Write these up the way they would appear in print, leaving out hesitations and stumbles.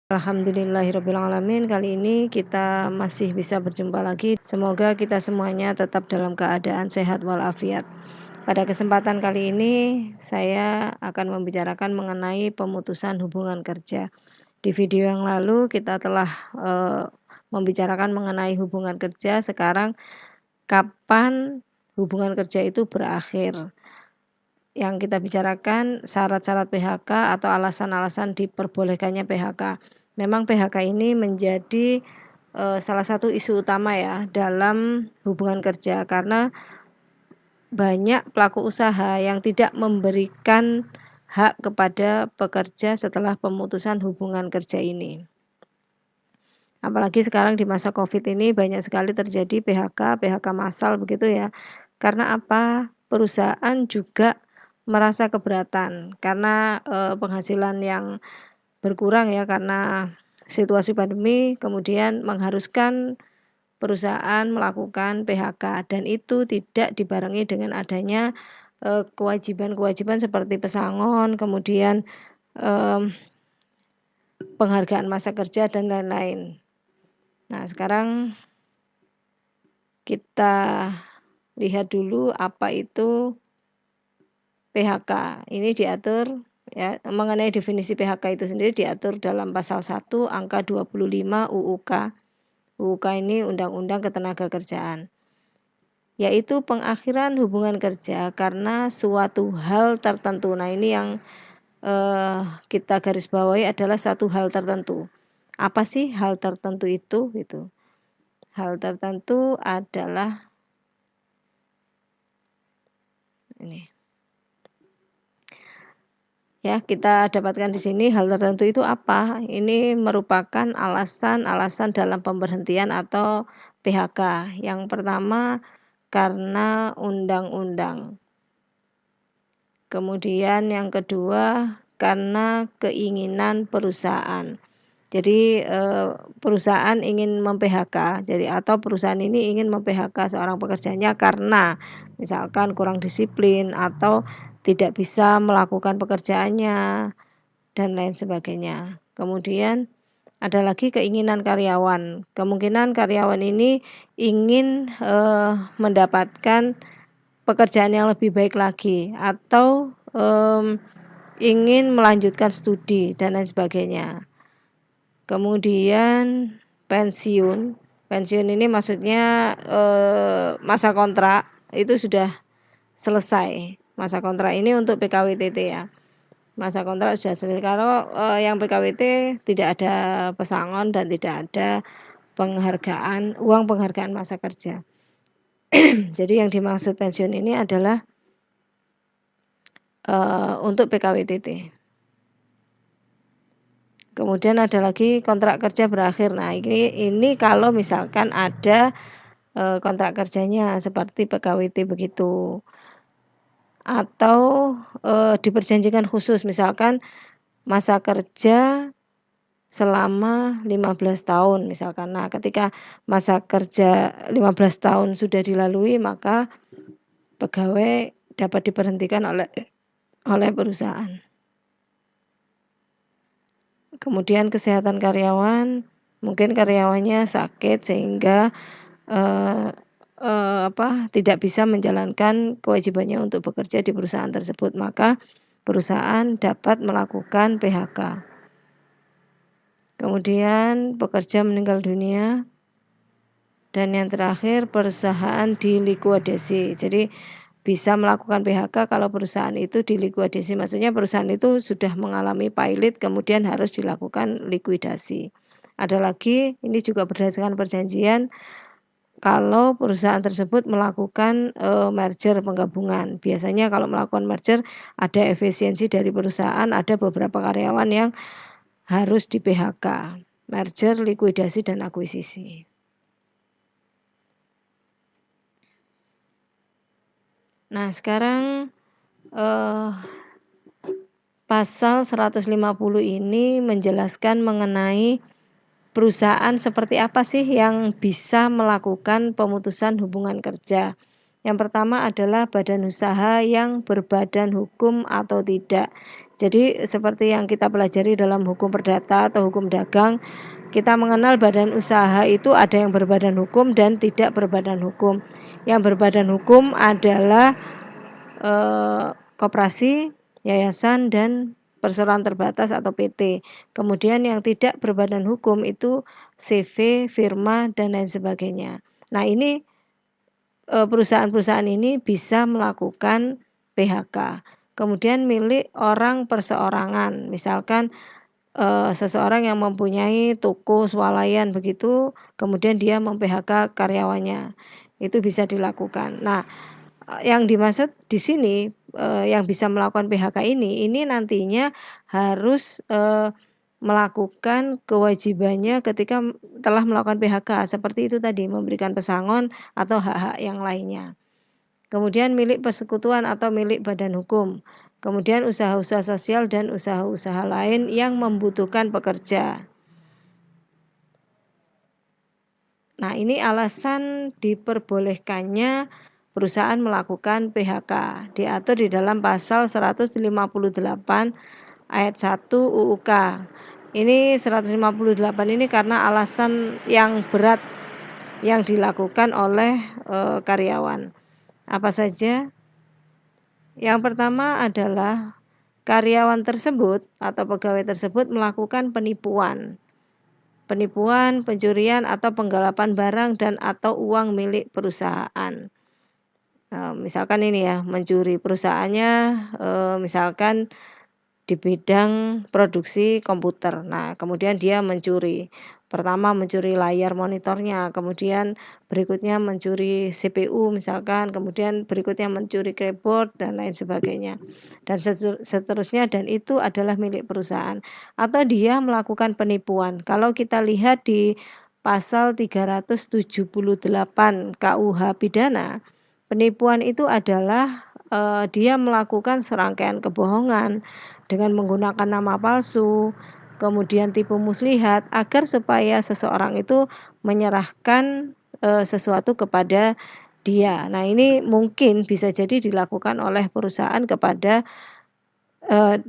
Alhamdulillahirabbil alamin. Kali ini kita masih bisa berjumpa lagi. Semoga kita semuanya tetap dalam keadaan sehat walafiat. Pada kesempatan kali ini saya akan membicarakan mengenai pemutusan hubungan kerja. Di video yang lalu kita telah, membicarakan mengenai hubungan kerja, sekarang kapan hubungan kerja itu berakhir. Yang kita bicarakan syarat-syarat PHK atau alasan-alasan diperbolehkannya PHK. Memang PHK ini menjadi, salah satu isu utama ya dalam hubungan kerja, karena banyak pelaku usaha yang tidak memberikan hak kepada pekerja setelah pemutusan hubungan kerja ini. Apalagi sekarang di masa Covid ini banyak sekali terjadi PHK massal begitu ya. Karena apa? Perusahaan juga merasa keberatan karena, penghasilan yang berkurang ya karena situasi pandemi, kemudian mengharuskan perusahaan melakukan PHK dan itu tidak dibarengi dengan adanya, kewajiban-kewajiban seperti pesangon, kemudian, mmm, penghargaan masa kerja dan lain-lain. Nah, sekarang kita lihat dulu apa itu PHK. Ini diatur ya, mengenai definisi PHK itu sendiri diatur dalam pasal 1 angka 25 UUK. UUK ini Undang-Undang Ketenagakerjaan. Yaitu pengakhiran hubungan kerja karena suatu hal tertentu. Nah, ini yang kita garis bawahi adalah satu hal tertentu. Apa sih hal tertentu itu gitu? Hal tertentu adalah ini. Ya, kita dapatkan di sini hal tertentu itu apa? Ini merupakan alasan-alasan dalam pemberhentian atau PHK. Yang pertama karena undang-undang. Kemudian yang kedua karena keinginan perusahaan. Jadi, perusahaan ingin mem-PHK, jadi atau perusahaan ini ingin mem-PHK seorang pekerjanya karena misalkan kurang disiplin atau tidak bisa melakukan pekerjaannya dan lain sebagainya. Kemudian ada lagi keinginan karyawan. Kemungkinan karyawan ini ingin, mendapatkan pekerjaan yang lebih baik lagi atau, ingin melanjutkan studi dan lain sebagainya. Kemudian pensiun, pensiun ini maksudnya, masa kontrak itu sudah selesai. Masa kontrak ini untuk PKWTT ya. Masa kontrak sudah selesai. Kalau, yang PKWT tidak ada pesangon dan tidak ada uang penghargaan masa kerja. Jadi yang dimaksud pensiun ini adalah, untuk PKWTT. Kemudian ada lagi kontrak kerja berakhir. Nah, ini kalau misalkan ada, kontrak kerjanya seperti PKWT begitu. Atau, diperjanjikan khusus misalkan masa kerja selama 15 tahun misalkan. Nah, ketika masa kerja 15 tahun sudah dilalui, maka pegawai dapat diberhentikan oleh perusahaan. Kemudian kesehatan karyawan, mungkin karyawannya sakit sehingga, tidak bisa menjalankan kewajibannya untuk bekerja di perusahaan tersebut, maka perusahaan dapat melakukan PHK. Kemudian pekerja meninggal dunia, dan yang terakhir perusahaan dilikuidasi. Jadi bisa melakukan PHK kalau perusahaan itu dilikuidasi, maksudnya perusahaan itu sudah mengalami pailit kemudian harus dilakukan likuidasi. Ada lagi, ini juga berdasarkan perjanjian, kalau perusahaan tersebut melakukan, merger penggabungan. Biasanya kalau melakukan merger ada efisiensi dari perusahaan, ada beberapa karyawan yang harus di-PHK, merger, likuidasi, dan akuisisi. Nah, sekarang, pasal 150 ini menjelaskan mengenai perusahaan seperti apa sih yang bisa melakukan pemutusan hubungan kerja. Yang pertama adalah badan usaha yang berbadan hukum atau tidak. Jadi seperti yang kita pelajari dalam hukum perdata atau hukum dagang, kita mengenal badan usaha itu ada yang berbadan hukum dan tidak berbadan hukum. Yang berbadan hukum adalah koperasi, yayasan, dan perseroan terbatas atau PT. Kemudian yang tidak berbadan hukum itu CV, firma, dan lain sebagainya. Nah ini perusahaan-perusahaan ini bisa melakukan PHK. Kemudian milik orang perseorangan, misalkan seseorang yang mempunyai toko swalayan begitu, kemudian dia mem-PHK karyawannya, itu bisa dilakukan. Nah, yang dimaksud di sini, yang bisa melakukan PHK ini nantinya harus, melakukan kewajibannya ketika telah melakukan PHK, seperti itu tadi, memberikan pesangon atau hak-hak yang lainnya. Kemudian milik persekutuan atau milik badan hukum. Kemudian usaha-usaha sosial dan usaha-usaha lain yang membutuhkan pekerja. Nah, ini alasan diperbolehkannya perusahaan melakukan PHK. Diatur di dalam pasal 158 ayat 1 UUK. Ini 158 ini karena alasan yang berat yang dilakukan oleh karyawan. Apa saja? Yang pertama adalah karyawan tersebut atau pegawai tersebut melakukan penipuan, pencurian atau penggelapan barang dan atau uang milik perusahaan. Misalkan ini ya, mencuri perusahaannya, misalkan di bidang produksi komputer. Nah, kemudian dia mencuri. Pertama mencuri layar monitornya, kemudian berikutnya mencuri CPU misalkan, kemudian berikutnya mencuri keyboard dan lain sebagainya. Dan seterusnya, dan itu adalah milik perusahaan. Atau dia melakukan penipuan. Kalau kita lihat di pasal 378 KUH pidana, penipuan itu adalah dia melakukan serangkaian kebohongan dengan menggunakan nama palsu, kemudian tipu muslihat agar supaya seseorang itu menyerahkan sesuatu kepada dia. Nah, ini mungkin bisa jadi dilakukan oleh perusahaan kepada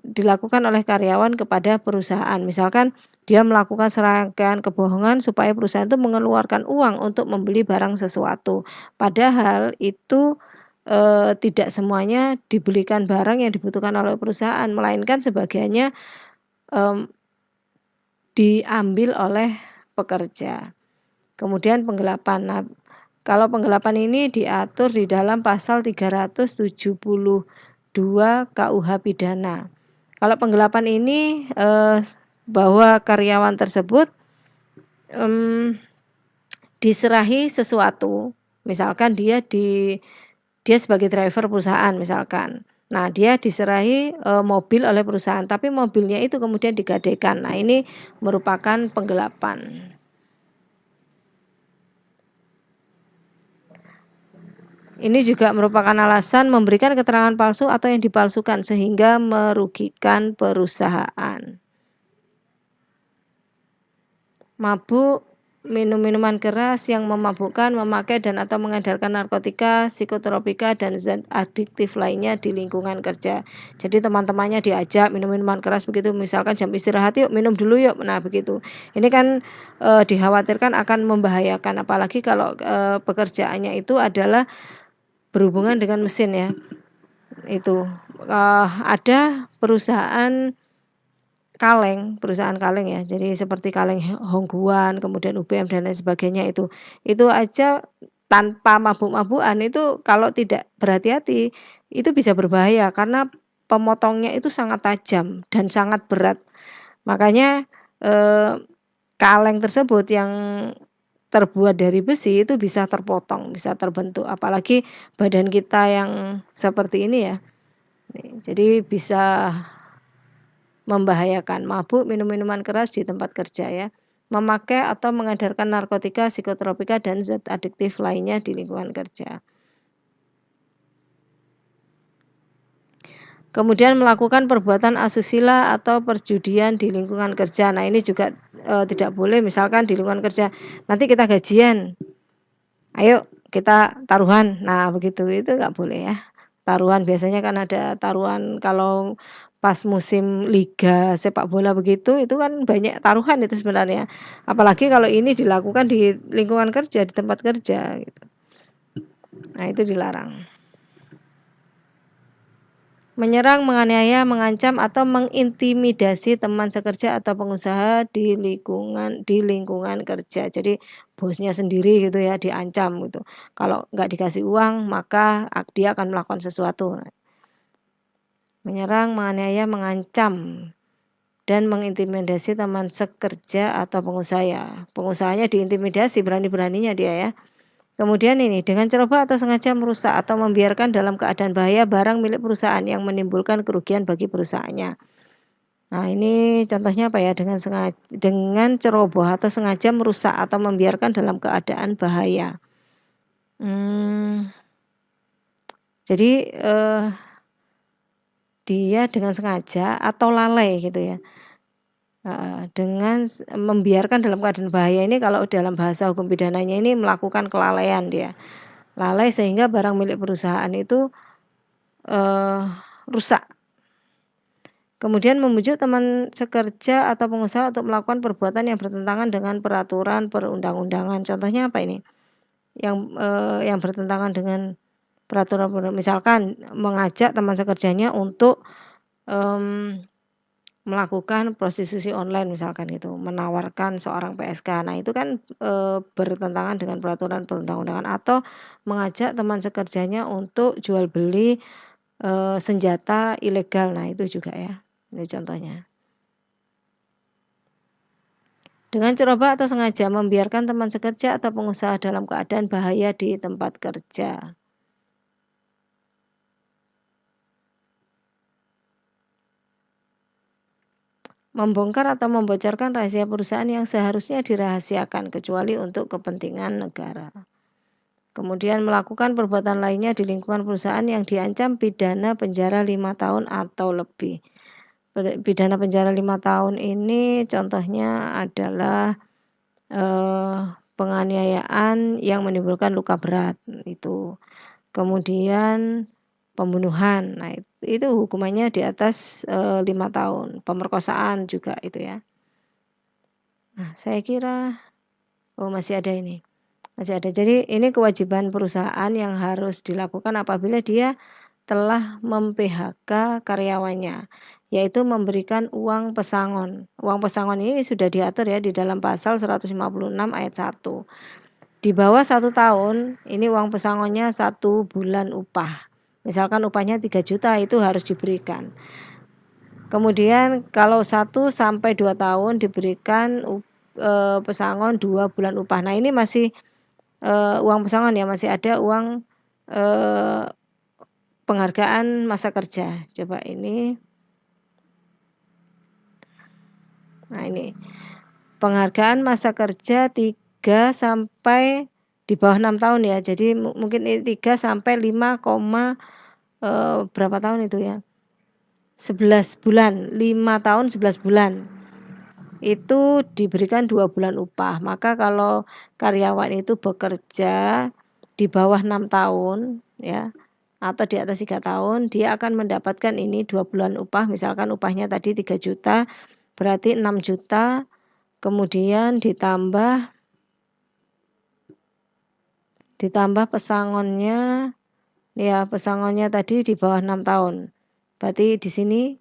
dilakukan oleh karyawan kepada perusahaan. Misalkan dia melakukan serangkaian kebohongan supaya perusahaan itu mengeluarkan uang untuk membeli barang sesuatu. Padahal itu tidak semuanya dibelikan barang yang dibutuhkan oleh perusahaan, melainkan sebagiannya diambil oleh pekerja. Kemudian penggelapan. Nah, kalau penggelapan ini diatur di dalam pasal 372 KUH pidana. Kalau penggelapan ini bahwa karyawan tersebut diserahi sesuatu, misalkan dia sebagai driver perusahaan misalkan. Nah, dia diserahi mobil oleh perusahaan, tapi mobilnya itu kemudian digadaikan. Nah, ini merupakan penggelapan. Ini juga merupakan alasan memberikan keterangan palsu atau yang dipalsukan sehingga merugikan perusahaan. Mabuk, minum minuman keras yang memabukkan, memakai dan atau mengedarkan narkotika, psikotropika, dan zat adiktif lainnya di lingkungan kerja. Jadi teman-temannya diajak minum minuman keras begitu, misalkan jam istirahat yuk minum dulu yuk. Nah begitu. Ini kan dikhawatirkan akan membahayakan, apalagi kalau pekerjaannya itu adalah berhubungan dengan mesin ya. Itu ada perusahaan kaleng ya, jadi seperti kaleng Hongguan, kemudian UBM dan lain sebagainya itu aja tanpa mabuk-mabukan itu kalau tidak berhati-hati itu bisa berbahaya karena pemotongnya itu sangat tajam dan sangat berat. Makanya kaleng tersebut yang terbuat dari besi itu bisa terpotong, bisa terbentuk, apalagi badan kita yang seperti ini ya. Jadi bisa membahayakan. Mabuk, minum minuman keras di tempat kerja ya, memakai atau mengedarkan narkotika, psikotropika, dan zat adiktif lainnya di lingkungan kerja. Kemudian melakukan perbuatan asusila atau perjudian di lingkungan kerja. Nah, ini juga tidak boleh. Misalkan di lingkungan kerja, nanti kita gajian, ayo kita taruhan. Nah begitu, itu nggak boleh ya. Taruhan biasanya kan ada taruhan kalau pas musim liga sepak bola begitu, itu kan banyak taruhan itu sebenarnya. Apalagi kalau ini dilakukan di lingkungan kerja, di tempat kerja gitu. Nah itu dilarang. Menyerang, menganiaya, mengancam, atau mengintimidasi teman sekerja atau pengusaha di lingkungan kerja. Jadi bosnya sendiri gitu ya diancam gitu. Kalau nggak dikasih uang maka dia akan melakukan sesuatu. Menyerang, menganiaya, mengancam, dan mengintimidasi teman sekerja atau pengusaha ya. Pengusahanya diintimidasi, berani-beraninya dia ya. Kemudian ini, dengan ceroboh atau sengaja merusak atau membiarkan dalam keadaan bahaya barang milik perusahaan yang menimbulkan kerugian bagi perusahaannya. Nah, ini contohnya apa ya? Dengan ceroboh atau sengaja merusak atau membiarkan dalam keadaan bahaya. Jadi dia dengan sengaja atau lalai gitu ya. Dengan membiarkan dalam keadaan bahaya ini kalau dalam bahasa hukum pidananya ini melakukan kelalaian dia. Lalai sehingga barang milik perusahaan itu rusak. Kemudian membujuk teman sekerja atau pengusaha untuk melakukan perbuatan yang bertentangan dengan peraturan perundang-undangan. Contohnya apa ini? Yang bertentangan dengan peraturan misalkan mengajak teman sekerjanya untuk melakukan prostitusi online misalkan gitu, menawarkan seorang PSK. Nah, itu kan bertentangan dengan peraturan perundang-undangan atau mengajak teman sekerjanya untuk jual beli senjata ilegal. Nah, itu juga ya. Ini contohnya. Dengan ceroboh atau sengaja membiarkan teman sekerja atau pengusaha dalam keadaan bahaya di tempat kerja. Membongkar atau membocorkan rahasia perusahaan yang seharusnya dirahasiakan kecuali untuk kepentingan negara. Kemudian melakukan perbuatan lainnya di lingkungan perusahaan yang diancam pidana penjara 5 tahun atau lebih. Pidana penjara 5 tahun ini contohnya adalah penganiayaan yang menimbulkan luka berat itu. Kemudian pembunuhan. Nah, itu hukumannya di atas 5 tahun. Pemerkosaan juga itu ya. Nah, saya kira masih ada ini. Masih ada. Jadi ini kewajiban perusahaan yang harus dilakukan apabila dia telah mem-PHK karyawannya, yaitu memberikan uang pesangon. Uang pesangon ini sudah diatur ya di dalam pasal 156 ayat 1. Di bawah 1 tahun, ini uang pesangonnya 1 bulan upah. Misalkan upahnya 3 juta itu harus diberikan. Kemudian kalau 1 sampai 2 tahun diberikan pesangon 2 bulan upah. Nah, ini masih uang pesangon ya, masih ada uang penghargaan masa kerja. Coba ini. Nah, ini. Penghargaan masa kerja 3 sampai di bawah 6 tahun ya. Jadi mungkin 3 sampai 5, berapa tahun itu ya? 11 bulan, 5 tahun 11 bulan. Itu diberikan 2 bulan upah. Maka kalau karyawan itu bekerja di bawah 6 tahun ya atau di atas 3 tahun, dia akan mendapatkan ini 2 bulan upah. Misalkan upahnya tadi 3 juta, berarti 6 juta, kemudian ditambah pesangonnya, ya pesangonnya tadi di bawah 6 tahun. Berarti di sini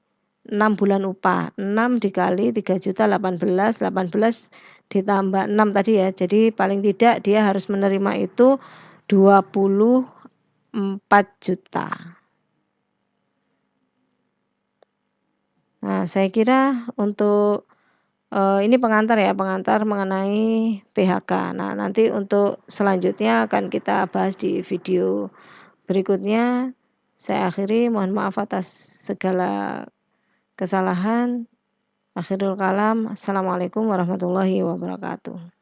6 bulan upah, 6 dikali 3 juta 18, 18 ditambah 6 tadi ya. Jadi paling tidak dia harus menerima itu 24 juta. Nah, saya kira untuk ini pengantar ya, pengantar mengenai PHK. Nah, nanti untuk selanjutnya akan kita bahas di video berikutnya. Saya akhiri, mohon maaf atas segala kesalahan. Akhirul kalam. Assalamualaikum warahmatullahi wabarakatuh.